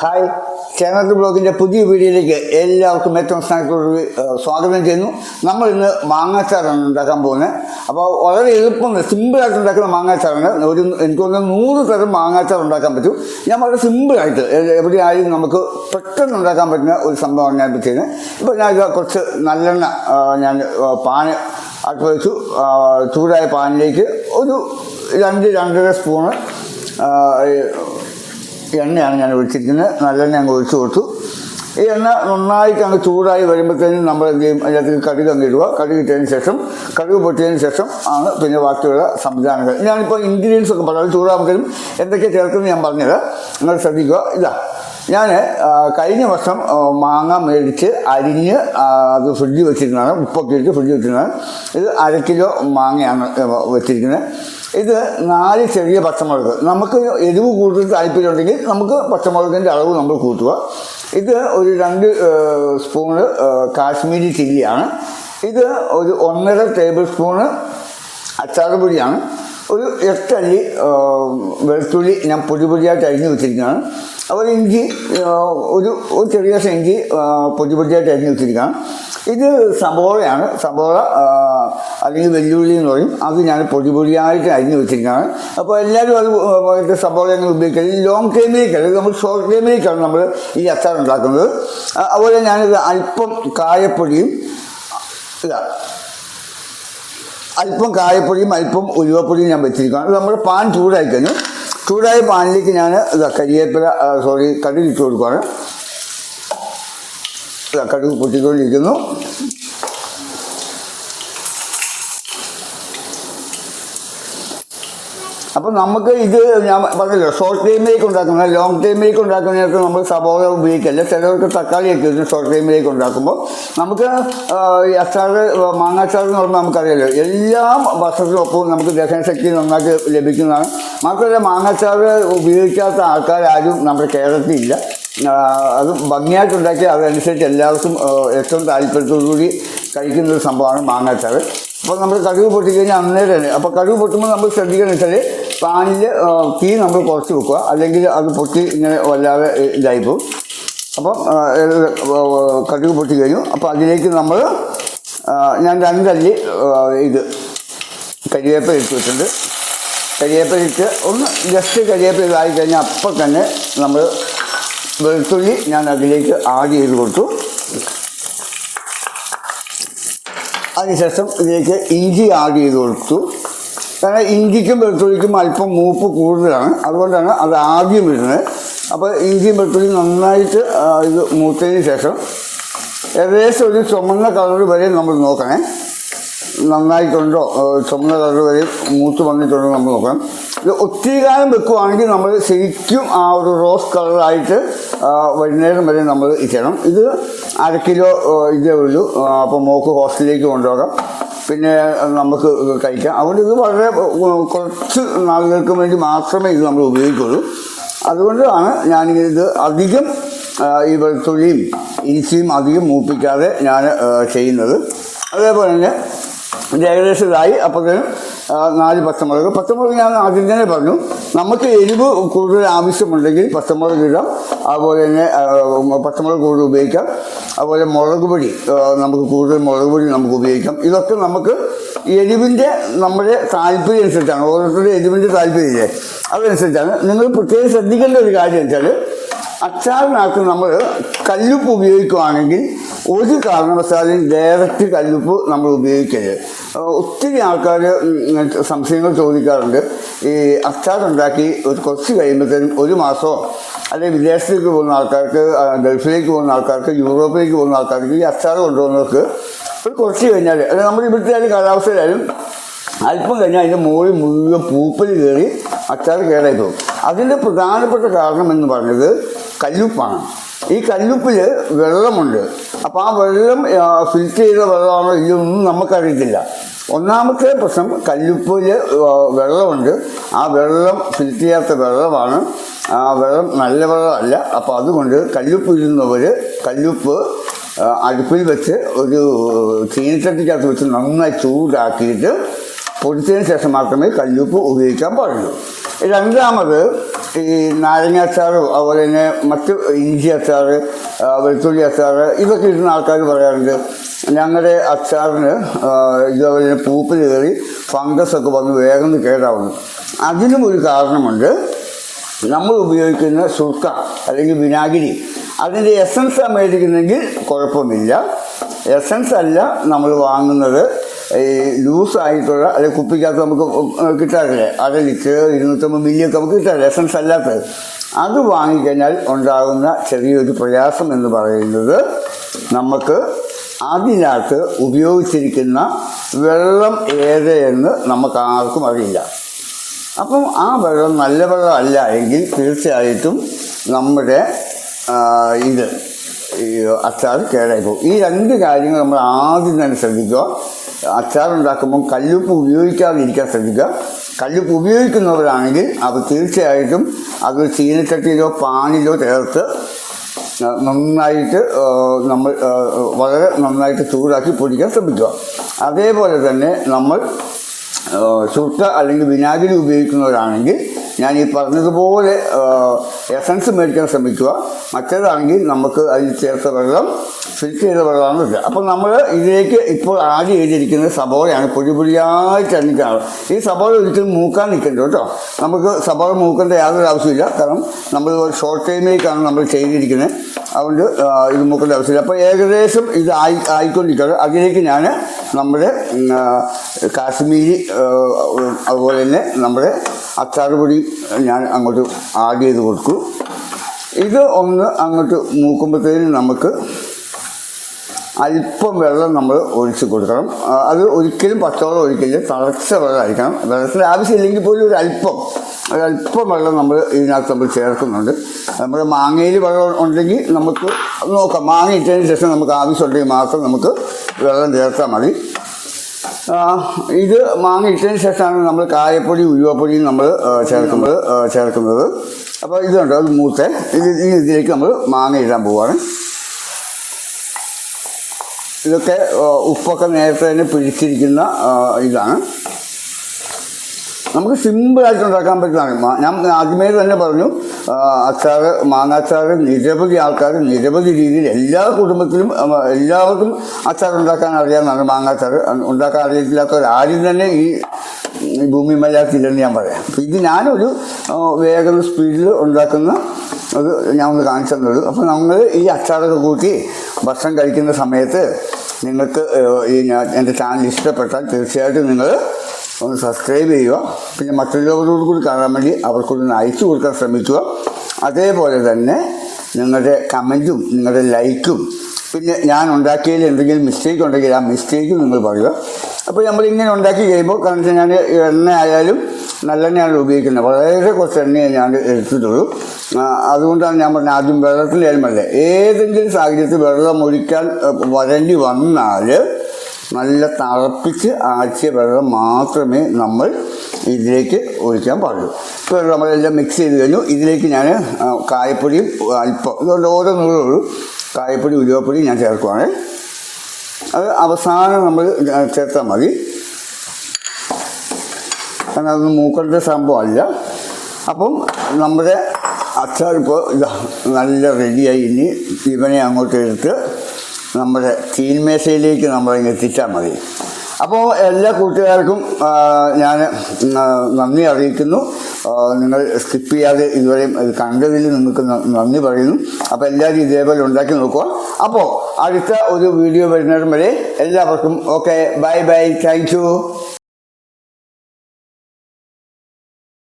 Hi, Chenath ബ്ലോഗിൻ്റെ പുതിയ വീഡിയോയിലേക്ക് എല്ലാവർക്കും ഏറ്റവും സ്നേഹത്തോട് സ്വാഗതം ചെയ്യുന്നു. നമ്മൾ ഇന്ന് മാങ്ങാച്ചാറാണ് ഉണ്ടാക്കാൻ പോകുന്നത്. അപ്പോൾ വളരെ എളുപ്പം സിമ്പിളായിട്ട് ഉണ്ടാക്കുന്ന മാങ്ങാച്ചാറാണ്. എനിക്ക് തോന്നുന്നു 100 തരം മാങ്ങാച്ചാർ ഉണ്ടാക്കാൻ പറ്റും. ഞാൻ വളരെ സിമ്പിളായിട്ട് എവിടെയായാലും നമുക്ക് പെട്ടെന്ന് ഉണ്ടാക്കാൻ പറ്റുന്ന ഒരു സംഭവമാണ് ഞാൻ ചെയ്യുന്നത്. ഇപ്പോൾ ഞാൻ കുറച്ച് നല്ലെണ്ണ ഞാൻ പാന് അടുപ്പ് വെച്ചു. ചൂടായ പാനിലേക്ക് ഒരു 2-2.5 സ്പൂണ് എണ്ണയാണ് ഞാൻ ഒഴിച്ചിരിക്കുന്നത്. നല്ലെണ്ണ അങ്ങ് ഒഴിച്ചു കൊടുത്തു. ഈ എണ്ണ നന്നായിട്ട് അങ്ങ് ചൂടായി വരുമ്പോഴത്തേനും നമ്മൾ എന്ത് ചെയ്യും, അതിനകത്ത് കടുക് അങ്ങ് ഇടുക. കടുക് ഇട്ടതിന് ശേഷം, കടുക് പൊട്ടിയതിന് ശേഷം ആണ് പിന്നെ ബാക്കിയുള്ള സംവിധാനങ്ങൾ. ഞാനിപ്പോൾ ഇൻഗ്രീഡിയൻസ് ഒക്കെ പറഞ്ഞു, ചൂടാകുമ്പോഴത്തേനും എന്തൊക്കെ ചേർക്കുന്നത് ഞാൻ പറഞ്ഞത് നിങ്ങൾ ശ്രദ്ധിക്കുക. ഞാൻ കഴിഞ്ഞ വർഷം മാങ്ങ മേടിച്ച് അരിഞ്ഞ് അത് ഫ്രിഡ്ജിൽ വെച്ചിരുന്നതാണ്. ഉപ്പൊക്കെ ഇട്ട് ഫ്രിഡ്ജിൽ വെച്ചിരുന്നതാണ്. ഇത് 1/2 കിലോ മാങ്ങയാണ് വെച്ചിരിക്കുന്നത്. ഇത് 4 ചെറിയ പച്ചമുളക്. നമുക്ക് എരിവ് കൂടുതൽ താല്പര്യമുണ്ടെങ്കിൽ നമുക്ക് പച്ചമുളകിൻ്റെ അളവ് നമ്മൾ കൂട്ടുക. ഇത് ഒരു 2 സ്പൂണ് കാശ്മീരി ചില്ലിയാണ്. ഇത് ഒരു 1.5 ടേബിൾ സ്പൂണ് അച്ചാറ് പൊടിയാണ്. ഒരു 8 അല്ലി വെളുത്തുള്ളി ഞാൻ പൊടിയായിട്ട് അരിഞ്ഞ് വെച്ചിരിക്കുകയാണ്. അതുപോലെ ഇഞ്ചി ഒരു ചെറിയ ഇഞ്ചി പൊടിയായിട്ട് അരിഞ്ഞ് വെച്ചിരിക്കുകയാണ്. ഇത് സബോളയാണ്. സബോള അല്ലെങ്കിൽ വെല്ലുവിളി എന്ന് പറയും. അത് ഞാൻ പൊടിയായിട്ട് അരിഞ്ഞ് വെച്ചിരിക്കുകയാണ്. അപ്പോൾ എല്ലാവരും അത് സബോള അങ്ങനെ ഉപയോഗിക്കുന്നത് ലോങ് ടൈമിലേക്കല്ല, നമ്മൾ ഷോർട്ട് ടൈമിലേക്കാണ് നമ്മൾ ഈ അച്ചാർ ഉണ്ടാക്കുന്നത്. അതുപോലെ ഞാനിത് അല്പം കായപ്പൊടിയും അല്പം ഉലുവപ്പൊടിയും ഞാൻ വെച്ചിരിക്കുകയാണ്. നമ്മുടെ പാൻ ചൂടായി കഴിഞ്ഞു. ചൂടായ പാനിലേക്ക് ഞാൻ കടുക് ഇട്ട് കൊടുക്കുകയാണ്. കടുക് പൊട്ടിക്കൊണ്ടിരിക്കുന്നു. അപ്പം നമുക്ക് ഇത് ഞാൻ പറഞ്ഞല്ലോ, ഷോർട്ട് ടൈമിലേക്ക് ഉണ്ടാക്കുന്ന, ലോങ് ടൈമിലേക്ക് ഉണ്ടാക്കുന്നതിനൊക്കെ നമ്മൾ സബോള ഉപയോഗിക്കല്ല. ചിലവർക്ക് തക്കാളിയൊക്കെ ഇടും ഷോർട്ട് ടൈമിലേക്ക് ഉണ്ടാക്കുമ്പോൾ. നമുക്ക് ഈ അച്ചാർ, മാങ്ങാച്ചാർ എന്ന് പറയുമ്പോൾ നമുക്കറിയാലോ, എല്ലാ ഭക്ഷണത്തിനൊപ്പവും നമുക്ക് ദഹനശക്തി നന്നായിട്ട് ലഭിക്കുന്നതാണ്. മാത്രമല്ല, മാങ്ങാച്ചാർ ഉപയോഗിക്കാത്ത ആൾക്കാരും നമ്മുടെ കേരളത്തിൽ ഇല്ല. അത് ഭംഗിയായിട്ടുണ്ടാക്കി അതനുസരിച്ച് എല്ലാവർക്കും ഏറ്റവും താല്പര്യത്തോടുകൂടി കഴിക്കുന്നൊരു സംഭവമാണ് മാങ്ങാച്ചാർ. അപ്പോൾ നമ്മൾ കടുക് പൊട്ടിക്കഴിഞ്ഞാൽ അന്നേരം തന്നെ, അപ്പോൾ കടുക് പൊട്ടുമ്പോൾ നമ്മൾ ശ്രദ്ധിക്കുകയെന്ന് വെച്ചാൽ പാനിൽ തീ നമ്മൾ കുറച്ച് വെക്കുക, അല്ലെങ്കിൽ അത് പൊട്ടി ഇങ്ങനെ വല്ലാതെ ഇതായിപ്പോവും. അപ്പം കടുക് പൊട്ടി കഴിഞ്ഞു. അപ്പോൾ അതിലേക്ക് നമ്മൾ ഞാൻ 2 അല്ലി കരിവേപ്പില ഇട്ട് വെച്ചിട്ടുണ്ട്. കരിവേപ്പില ഇട്ട് ഒന്ന് ജസ്റ്റ് കരിവേപ്പില ഇതായി കഴിഞ്ഞാൽ അപ്പം തന്നെ നമ്മൾ വെളുത്തുള്ളി ഞാൻ അതിലേക്ക് ആഡ് ചെയ്ത് കൊടുത്തു. അതിനുശേഷം ഇതിലേക്ക് ഇഞ്ചി ആഡ് ചെയ്ത് കൊടുത്തു. കാരണം ഇഞ്ചിക്കും വെളുത്തുള്ളിക്കും അല്പം മൂപ്പ് കൂടുതലാണ്, അതുകൊണ്ടാണ് അത് ആദ്യം ഇടുന്നത്. അപ്പോൾ ഇഞ്ചിയും വെളുത്തുള്ളി നന്നായിട്ട് ഇത് മൂത്തതിന് ശേഷം ഏകദേശം ഒരു ചുമന്ന കളർ വരെ നമ്മൾ നോക്കണേ. നന്നായിട്ടുണ്ടോ, ചുമന്ന കളർ വരെ മൂത്ത് വന്നിട്ടുണ്ടോ നമ്മൾ നോക്കണം. ഇത് ഒത്തിരി കാലം വെക്കുവാണെങ്കിൽ നമ്മൾ ശരിക്കും ആ ഒരു റോസ് കളറായിട്ട് വൈകുന്നേരം വരെ നമ്മൾ ചെയ്യണം. ഇത് 1/2 കിലോ ഇതേ ഉള്ളൂ. അപ്പോൾ മോക്ക് ഹോസ്റ്റലിലേക്ക് കൊണ്ടുപോകാം, പിന്നെ നമുക്ക് കഴിക്കാം. അതുകൊണ്ട് ഇത് വളരെ കുറച്ച് നാളുകൾക്ക് വേണ്ടി മാത്രമേ ഇത് നമ്മൾ ഉപയോഗിക്കുള്ളൂ. അതുകൊണ്ടാണ് ഞാനിത് അധികം ഈ വെളുത്തുള്ളിയും ഇഞ്ചിയും അധികം മൂപ്പിക്കാതെ ഞാൻ ചെയ്യുന്നത്. അതേപോലെ തന്നെ ഇത് ഏകദേശം ഇതായി. അപ്പോഴത്തേനും 4 പച്ചമുളക് ഞാൻ ആദ്യം തന്നെ പറഞ്ഞു, നമുക്ക് എരിവ് കൂടുതൽ ആവശ്യമുണ്ടെങ്കിൽ പച്ചമുളക് ഇടാം. അതുപോലെ തന്നെ പച്ചമുളക് കൂടുതൽ ഉപയോഗിക്കാം. അതുപോലെ മുളക് പൊടി, നമുക്ക് കൂടുതൽ മുളക് പൊടി നമുക്ക് ഉപയോഗിക്കാം. ഇതൊക്കെ നമുക്ക് എരിവിൻ്റെ നമ്മുടെ താല്പര്യം അനുസരിച്ചാണ്. ഓരോരുത്തരുടെ എരിവിൻ്റെ താല്പര്യമില്ലേ, അതനുസരിച്ചാണ്. നിങ്ങൾ പ്രത്യേകം ശ്രദ്ധിക്കേണ്ട ഒരു കാര്യം വെച്ചാൽ, അച്ചാറിനകത്ത് നമ്മൾ കല്ലുപ്പ് ഉപയോഗിക്കുകയാണെങ്കിൽ ഒരു കാരണവശാലും ഡയറക്റ്റ് കല്ലുപ്പ് നമ്മൾ ഉപയോഗിക്കരുത്. ഒത്തിരി ആൾക്കാർ സംശയങ്ങൾ ചോദിക്കാറുണ്ട്. ഈ അച്ചാറുണ്ടാക്കി കുറച്ച് കഴിയുമ്പോഴത്തേനും 1 മാസമോ അല്ലെങ്കിൽ വിദേശത്തേക്ക് പോകുന്ന ആൾക്കാർക്ക്, ഗൾഫിലേക്ക് പോകുന്ന ആൾക്കാർക്ക്, യൂറോപ്പിലേക്ക് പോകുന്ന ആൾക്കാർക്ക് ഈ അച്ചാർ കൊണ്ടുപോകുന്നവർക്ക് കുറച്ച് കഴിഞ്ഞാൽ, അല്ലെങ്കിൽ നമ്മുടെ ഇവിടുത്തെ ആയാലും കാലാവസ്ഥയിലായാലും അല്പം കഴിഞ്ഞാൽ അതിൻ്റെ മുകളിൽ മുഴുവൻ പൂപ്പൽ കയറി അച്ചാർ കേടായി പോകും. അതിൻ്റെ പ്രധാനപ്പെട്ട കാരണം എന്ന് പറഞ്ഞത് കല്ലുപ്പാണ്. ഈ കല്ലുപ്പിൽ വെള്ളമുണ്ട്. അപ്പോൾ ആ വെള്ളം ഫിൽറ്റർ ചെയ്ത വെള്ളമാണോ ഇതൊന്നും നമുക്കറിയത്തില്ല. ഒന്നാമത്തെ പ്രശ്നം, കല്ലുപ്പിൽ വെള്ളമുണ്ട്. ആ വെള്ളം ഫിൽറ്റർ ചെയ്യാത്ത വെള്ളമാണ്. ആ വെള്ളം നല്ല വെള്ളമല്ല. അപ്പോൾ അതുകൊണ്ട് കല്ലുപ്പ് ഇടുന്നവർ കല്ലുപ്പ് അടുപ്പിൽ വെച്ച് ഒരു ചീനിച്ചട്ടിക്കകത്ത് വെച്ച് നന്നായി ചൂടാക്കിയിട്ട് പൊടിച്ചതിന് ശേഷം മാത്രമേ കല്ലുപ്പ് ഉപയോഗിക്കാൻ പാടുള്ളൂ. രണ്ടാമത്, ഈ നാരങ്ങ അച്ചാറും അതുപോലെ തന്നെ മറ്റ് ഇഞ്ചി അച്ചാർ, വെളുത്തുള്ളി അച്ചാർ ഇതൊക്കെ ഇടുന്ന ആൾക്കാർ പറയാറുണ്ട് ഞങ്ങളുടെ അച്ചാറിന് ഇതേപോലെ തന്നെ പൂപ്പിൽ കയറി ഫംഗസൊക്കെ വന്ന് വേഗം കേടാവുന്നു. അതിനും ഒരു കാരണമുണ്ട്. നമ്മൾ ഉപയോഗിക്കുന്ന സുർക്ക അല്ലെങ്കിൽ വിനാഗിരി അതിൻ്റെ എസൻസ് മേടിക്കുന്നെങ്കിൽ കുഴപ്പമില്ല. എസൻസ് അല്ല നമ്മൾ വാങ്ങുന്നത്, ഈ ലൂസായിട്ടുള്ള അല്ലെങ്കിൽ കുപ്പിക്കകത്ത് നമുക്ക് കിട്ടാറില്ലേ, 1/2 ലിറ്റർ 250 മില്ലിയൊക്കെ നമുക്ക് കിട്ടാറില്ല എസൻസ് അല്ലാത്തത്. അത് വാങ്ങിക്കഴിഞ്ഞാൽ ഉണ്ടാകുന്ന ചെറിയൊരു പ്രയാസം എന്ന് പറയുന്നത് നമുക്ക് അതിനകത്ത് ഉപയോഗിച്ചിരിക്കുന്ന വെള്ളം ഏതെന്ന് നമുക്ക് ആർക്കും അറിയില്ല. അപ്പം ആ വെള്ളം നല്ല വെള്ളം അല്ല എങ്കിൽ തീർച്ചയായിട്ടും നമ്മുടെ ഈ അച്ചാർ കേടായി പോകും. ഈ 2 കാര്യങ്ങൾ നമ്മൾ ആദ്യം തന്നെ ശ്രദ്ധിക്കുക. അച്ചാർ ഉണ്ടാക്കുമ്പം കല്ലുപ്പ് ഉപയോഗിക്കാതിരിക്കാൻ ശ്രദ്ധിക്കുക. കല്ലുപ്പ് ഉപയോഗിക്കുന്നവരാണെങ്കിൽ അത് തീർച്ചയായിട്ടും അത് ചീനച്ചട്ടിയിലോ പാനിലോ ചേർത്ത് നന്നായിട്ട് നമ്മൾ വളരെ നന്നായിട്ട് ചൂടാക്കി പൊടിക്കാൻ ശ്രമിക്കുക. അതേപോലെ തന്നെ നമ്മൾ സുർക്ക അല്ലെങ്കിൽ വിനാഗിരി ഉപയോഗിക്കുന്നവരാണെങ്കിൽ ഞാൻ ഈ പറഞ്ഞതുപോലെ എസൻസ് മേടിക്കാൻ ശ്രമിക്കുക. മറ്റേതാണെങ്കിൽ നമുക്ക് അതിൽ ചേർത്ത വെള്ളം ഫിൽറ്റർ ചെയ്ത വെള്ളമാണ് കിട്ടുക. അപ്പോൾ നമ്മൾ ഇതിലേക്ക് ഇപ്പോൾ ആഡ് ചെയ്തിരിക്കുന്നത് സബോളയാണ്. പൊടിയായിട്ട് അരിഞ്ഞിട്ടാണ്. ഈ സബോള ഒരിക്കലും മൂക്കാൻ നിൽക്കണ്ട കേട്ടോ. നമുക്ക് സബോള മൂക്കേണ്ട യാതൊരു ആവശ്യമില്ല. കാരണം നമ്മൾ ഷോർട്ട് ടൈമിലേക്കാണ് നമ്മൾ ചെയ്തിരിക്കുന്നത്. അതുകൊണ്ട് ഇത് മൂക്കേണ്ട ആവശ്യമില്ല. അപ്പോൾ ഏകദേശം ഇത് ആയിക്കൊണ്ടിരിക്കുന്നത്. അതിലേക്ക് ഞാൻ നമ്മുടെ കാശ്മീരി അതുപോലെ തന്നെ നമ്മുടെ അച്ചാർ പൊടി ഞാൻ അങ്ങോട്ട് ആഡ് ചെയ്ത് കൊടുക്കും. ഇത് ഒന്ന് അങ്ങോട്ട് മൂക്കുമ്പോഴത്തേനും നമുക്ക് അല്പം വെള്ളം നമ്മൾ ഒഴിച്ച് കൊടുക്കണം. അത് ഒരിക്കലും പച്ചവെള്ളം ഒഴിക്കില്ല, തിളച്ച വെള്ളമായിരിക്കണം. വെള്ളത്തിന് ആവശ്യമില്ലെങ്കിൽ പോലും ഒരല്പം വെള്ളം നമ്മൾ ഇതിനകത്ത് നമ്മൾ ചേർക്കുന്നുണ്ട്. നമ്മുടെ മാങ്ങയിൽ വെള്ളം ഉണ്ടെങ്കിൽ നമുക്ക് നോക്കാം. മാങ്ങ ഇട്ടതിന് ശേഷം നമുക്ക് ആവശ്യമുണ്ടെങ്കിൽ മാത്രം നമുക്ക് വെള്ളം ചേർത്താൽ മതി. ഇത് മാങ്ങ ഇട്ടതിന് ശേഷമാണ് നമ്മൾ കായപ്പൊടി ഉലുവപ്പൊടിയും നമ്മൾ ചേർക്കുന്നത്. അപ്പോൾ ഇതുണ്ട്, അത് മൂത്ത് ഇതിലേക്ക് നമ്മൾ മാങ്ങ ഇടാൻ പോവുകയാണ്. ഇതൊക്കെ ഉപ്പൊക്കെ നേരത്തെ തന്നെ പിടിച്ചിരിക്കുന്ന ഇതാണ്. നമുക്ക് സിമ്പിളായിട്ട് ഉണ്ടാക്കാൻ പറ്റുന്നതാണ്. ഞാൻ ആദ്യമേ തന്നെ പറഞ്ഞു, അച്ചാർ മാങ്ങാച്ചാർ നിരവധി ആൾക്കാർ നിരവധി രീതിയിൽ എല്ലാ കുടുംബത്തിലും എല്ലാവർക്കും അച്ചാർ ഉണ്ടാക്കാൻ അറിയാവുന്നതാണ്. മാങ്ങാച്ചാർ ഉണ്ടാക്കാൻ അറിയത്തില്ലാത്തവരാരും തന്നെ ഈ ഭൂമി മലയാളത്തില്ലെന്ന് ഞാൻ പറയാം. അപ്പോൾ ഇത് ഞാനൊരു വേഗം സ്പീഡിൽ ഉണ്ടാക്കുന്ന അത് ഞാൻ ഒന്ന് കാണിച്ചു തന്നുള്ളൂ. അപ്പോൾ നമ്മൾ ഈ അച്ചാറൊക്കെ കൂട്ടി ഭക്ഷണം കഴിക്കുന്ന സമയത്ത് നിങ്ങൾക്ക് ഈ എൻ്റെ ചാനൽ ഇഷ്ടപ്പെട്ടാൽ തീർച്ചയായിട്ടും നിങ്ങൾ ഒന്ന് സബ്സ്ക്രൈബ് ചെയ്യുക. പിന്നെ മറ്റുള്ളവരോട് കൂടി കാണാൻ വേണ്ടി അവർക്കൊന്ന് അയച്ചു കൊടുക്കാൻ ശ്രമിക്കുക. അതേപോലെ തന്നെ നിങ്ങളുടെ കമൻറ്റും നിങ്ങളുടെ ലൈക്കും, പിന്നെ ഞാൻ ഉണ്ടാക്കിയതിൽ എന്തെങ്കിലും മിസ്റ്റേക്ക് ഉണ്ടെങ്കിൽ ആ മിസ്റ്റേക്കും നിങ്ങൾ പറയുക. അപ്പോൾ നമ്മളിങ്ങനെ ഉണ്ടാക്കി കഴിയുമ്പോൾ, കാരണം ഞാൻ എണ്ണ ആയാലും നല്ലെണ്ണയാണ് ഉപയോഗിക്കുന്നത്. വളരെ കുറച്ച് എണ്ണയെ ഞാൻ എടുത്തിട്ടുള്ളൂ. അതുകൊണ്ടാണ് ഞാൻ പറഞ്ഞത് ആദ്യം വെള്ളത്തിലായാലും മതി. ഏതെങ്കിലും സാഹചര്യത്തിൽ വെള്ളം ഒഴിക്കാൻ വരേണ്ടി വന്നാൽ നല്ല തിളപ്പിച്ച് ആഴ്ച വെള്ളം മാത്രമേ നമ്മൾ ഇതിലേക്ക് ഒഴിക്കാൻ പാടുള്ളൂ. ഇപ്പോൾ നമ്മളെല്ലാം മിക്സ് ചെയ്ത് കഴിഞ്ഞു. ഇതിലേക്ക് ഞാൻ കായപ്പൊടിയും അല്പം, ഇതുകൊണ്ട് ഓരോ നൂറുള്ളൂ, കായപ്പൊടി ഉലുവപ്പൊടി ഞാൻ ചേർക്കുവാണ്. അത് അവസാനം നമ്മൾ ചേർത്താൽ മതി. കാരണം അതൊന്നും മൂക്കേണ്ട സംഭവമല്ല. അപ്പം നമ്മുടെ അച്ചാർ ഇപ്പോൾ ഇതാ നല്ല റെഡിയായി. ഇനി ഇവനെ അങ്ങോട്ട് എടുത്ത് നമ്മുടെ തീൻമേശയിലേക്ക് നമ്മളിങ്ങനെ എത്തിച്ചാൽ മതി. അപ്പോൾ എല്ലാ കൂട്ടുകാർക്കും ഞാൻ നന്ദി അറിയിക്കുന്നു. നിങ്ങൾ സ്കിപ്പ് ചെയ്യാതെ ഇതുവരെയും കണ്ടതിൽ നിങ്ങൾക്ക് നന്ദി പറയുന്നു. അപ്പോൾ എല്ലാവരും ഇതേപോലെ ഉണ്ടാക്കി നോക്കുക. അപ്പോൾ അടുത്ത ഒരു വീഡിയോ വരുന്നതും വരെ എല്ലാവർക്കും okay, bye bye, thank you.